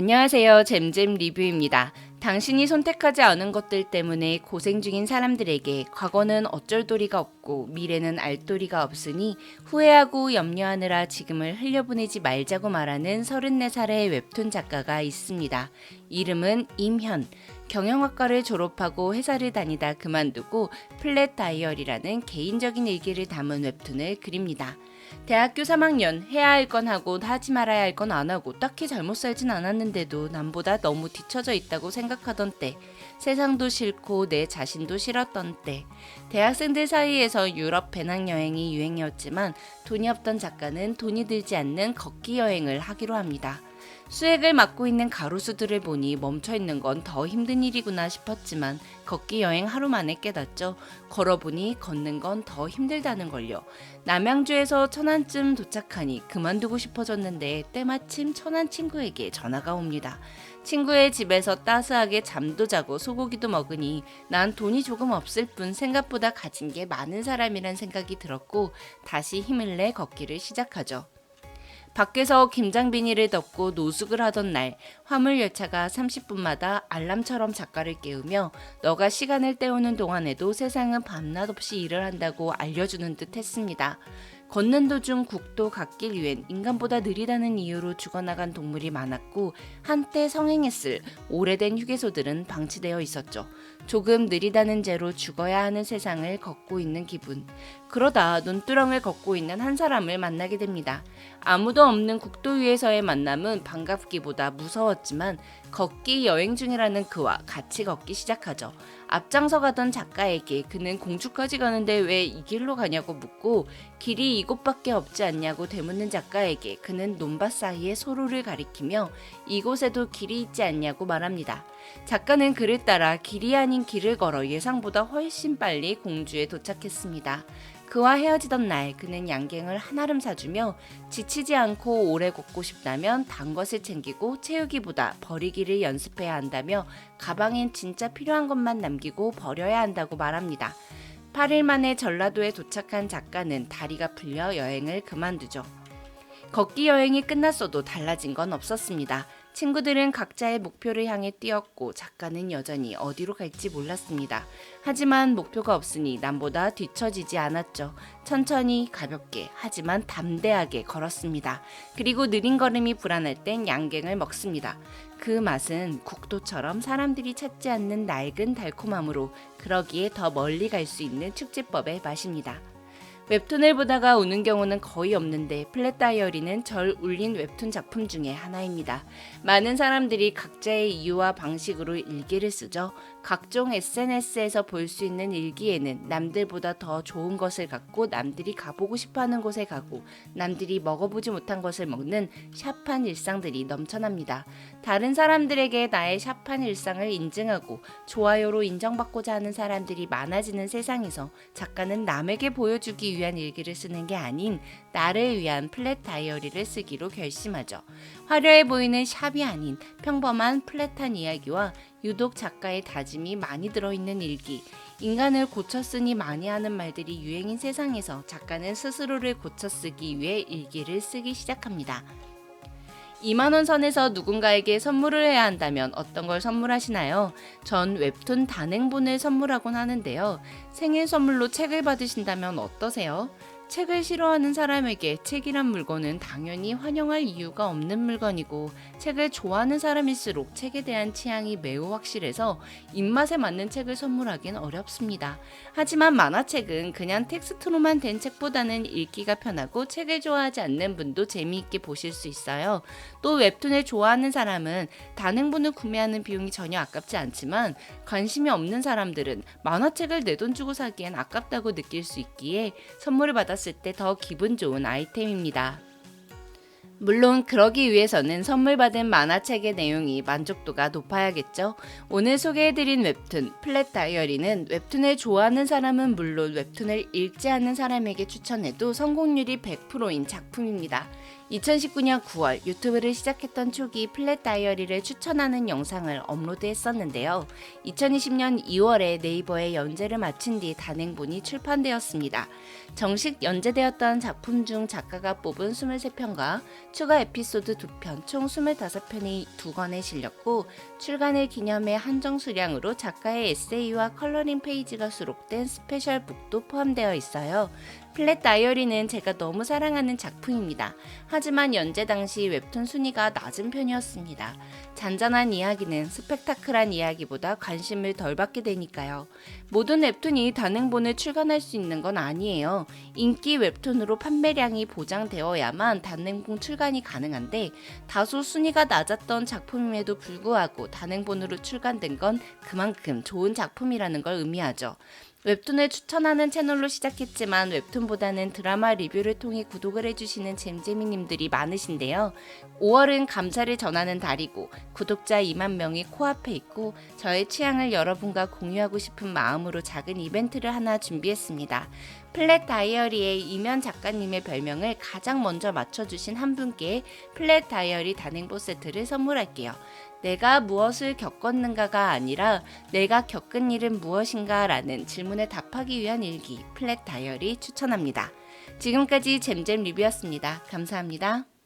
안녕하세요. 잼잼 리뷰입니다. 당신이 선택하지 않은 것들 때문에 고생 중인 사람들에게 과거는 어쩔 도리가 없고 미래는 알 도리가 없으니 후회하고 염려하느라 지금을 흘려보내지 말자고 말하는 34살의 웹툰 작가가 있습니다. 이름은 임현. 경영학과를 졸업하고 회사를 다니다 그만두고 플랫 다이어리라는 개인적인 일기를 담은 웹툰을 그립니다. 대학교 3학년 해야 할 건 하고 하지 말아야 할 건 안 하고 딱히 잘못 살진 않았는데도 남보다 너무 뒤처져 있다고 생각하던 때, 세상도 싫고 내 자신도 싫었던 때, 대학생들 사이에서 유럽 배낭여행이 유행이었지만 돈이 없던 작가는 돈이 들지 않는 걷기 여행을 하기로 합니다. 수액을 맡고 있는 가로수들을 보니 멈춰있는 건 더 힘든 일이구나 싶었지만 걷기 여행 하루 만에 깨닫죠. 걸어보니 걷는 건 더 힘들다는 걸요. 남양주에서 천안쯤 도착하니 그만두고 싶어졌는데 때마침 천안 친구에게 전화가 옵니다. 친구의 집에서 따스하게 잠도 자고 소고기도 먹으니 난 돈이 조금 없을 뿐 생각보다 가진 게 많은 사람이란 생각이 들었고 다시 힘을 내 걷기를 시작하죠. 밖에서 김장 비닐을 덮고 노숙을 하던 날 화물열차가 30분마다 알람처럼 작가를 깨우며 너가 시간을 때우는 동안에도 세상은 밤낮 없이 일을 한다고 알려주는 듯 했습니다. 걷는 도중 국도 갓길 위엔 인간보다 느리다는 이유로 죽어나간 동물이 많았고 한때 성행했을 오래된 휴게소들은 방치되어 있었죠. 조금 느리다는 죄로 죽어야 하는 세상을 걷고 있는 기분. 그러다 눈두렁을 걷고 있는 한 사람을 만나게 됩니다. 아무도 없는 국도 위에서의 만남은 반갑기보다 무서웠지만 걷기 여행 중이라는 그와 같이 걷기 시작하죠. 앞장서 가던 작가에게 그는 공주까지 가는데 왜 이 길로 가냐고 묻고 길이 이곳밖에 없지 않냐고 되묻는 작가에게 그는 논밭 사이에 소로를 가리키며 이곳에도 길이 있지 않냐고 말합니다. 작가는 그를 따라 길이 아닌 길을 걸어 예상보다 훨씬 빨리 공주에 도착했습니다. 그와 헤어지던 날 그는 양갱을 한아름 사주며 지치지 않고 오래 걷고 싶다면 단 것을 챙기고 채우기보다 버리기를 연습해야 한다며 가방엔 진짜 필요한 것만 남기고 버려야 한다고 말합니다. 8일 만에 전라도에 도착한 작가는 다리가 풀려 여행을 그만두죠. 걷기 여행이 끝났어도 달라진 건 없었습니다. 친구들은 각자의 목표를 향해 뛰었고 작가는 여전히 어디로 갈지 몰랐습니다. 하지만 목표가 없으니 남보다 뒤처지지 않았죠. 천천히 가볍게 하지만 담대하게 걸었습니다. 그리고 느린 걸음이 불안할 땐 양갱을 먹습니다. 그 맛은 국도처럼 사람들이 찾지 않는 낡은 달콤함으로 그러기에 더 멀리 갈 수 있는 축제법의 맛입니다. 웹툰을 보다가 우는 경우는 거의 없는데 플랫 다이어리는 절 울린 웹툰 작품 중에 하나입니다. 많은 사람들이 각자의 이유와 방식으로 일기를 쓰죠. 각종 SNS에서 볼 수 있는 일기에는 남들보다 더 좋은 것을 갖고 남들이 가보고 싶어하는 곳에 가고 남들이 먹어보지 못한 것을 먹는 샵한 일상들이 넘쳐납니다. 다른 사람들에게 나의 샵한 일상을 인증하고 좋아요로 인정받고자 하는 사람들이 많아지는 세상에서 작가는 남에게 보여주기 위한 일기를 쓰는 게 아닌 나를 위한 플랫 다이어리를 쓰기로 결심하죠. 화려해 보이는 샵이 아닌 평범한 플랫한 이야기와 유독 작가의 다짐이 많이 들어있는 일기. 인간을 고쳐 쓰니 많이 하는 말들이 유행인 세상에서 작가는 스스로를 고쳐 쓰기 위해 일기를 쓰기 시작합니다. 2만원 선에서 누군가에게 선물을 해야 한다면 어떤 걸 선물하시나요? 전 웹툰 단행본을 선물하곤 하는데요. 생일 선물로 책을 받으신다면 어떠세요? 책을 싫어하는 사람에게 책이란 물건은 당연히 환영할 이유가 없는 물건이고 책을 좋아하는 사람일수록 책에 대한 취향이 매우 확실해서 입맛에 맞는 책을 선물하긴 어렵습니다. 하지만 만화책은 그냥 텍스트로만 된 책보다는 읽기가 편하고 책을 좋아하지 않는 분도 재미있게 보실 수 있어요. 또 웹툰을 좋아하는 사람은 단행본을 구매하는 비용이 전혀 아깝지 않지만 관심이 없는 사람들은 만화책을 내 돈 주고 사기엔 아깝다고 느낄 수 있기에 선물을 받았을 때 더 기분 좋은 아이템입니다. 물론 그러기 위해서는 선물 받은 만화책의 내용이 만족도가 높아야겠죠. 오늘 소개해드린 웹툰 플랫 다이어리는 웹툰을 좋아하는 사람은 물론 웹툰을 읽지 않는 사람에게 추천해도 성공률이 100%인 작품입니다. 2019년 9월 유튜브를 시작했던 초기 플랫 다이어리를 추천하는 영상을 업로드했었는데요. 2020년 2월에 네이버에 연재를 마친 뒤 단행본이 출판되었습니다. 정식 연재되었던 작품 중 작가가 뽑은 23편과 추가 에피소드 2편 총 25편이 2권에 실렸고 출간을 기념해 한정 수량으로 작가의 에세이와 컬러링 페이지가 수록된 스페셜 북도 포함되어 있어요. 플랫 다이어리는 제가 너무 사랑하는 작품입니다. 하지만 연재 당시 웹툰 순위가 낮은 편이었습니다. 잔잔한 이야기는 스펙타클한 이야기보다 관심을 덜 받게 되니까요. 모든 웹툰이 단행본을 출간할 수 있는 건 아니에요. 인기 웹툰으로 판매량이 보장되어야만 단행본 출간이 가능한데 다소 순위가 낮았던 작품임에도 불구하고 단행본으로 출간된 건 그만큼 좋은 작품이라는 걸 의미하죠. 웹툰을 추천하는 채널로 시작했지만 웹툰보다는 드라마 리뷰를 통해 구독을 해주시는 잼잼이님들이 많으신데요. 5월은 감사를 전하는 달이고 구독자 2만 명이 코앞에 있고 저의 취향을 여러분과 공유하고 싶은 마음으로 작은 이벤트를 하나 준비했습니다. 플랫 다이어리의 이면 작가님의 별명을 가장 먼저 맞춰주신 한 분께 플랫 다이어리 단행본 세트를 선물할게요. 내가 무엇을 겪었는가가 아니라 내가 겪은 일은 무엇인가 라는 질문에 답하기 위한 일기 플랫 다이어리 추천합니다. 지금까지 잼잼 리뷰였습니다. 감사합니다.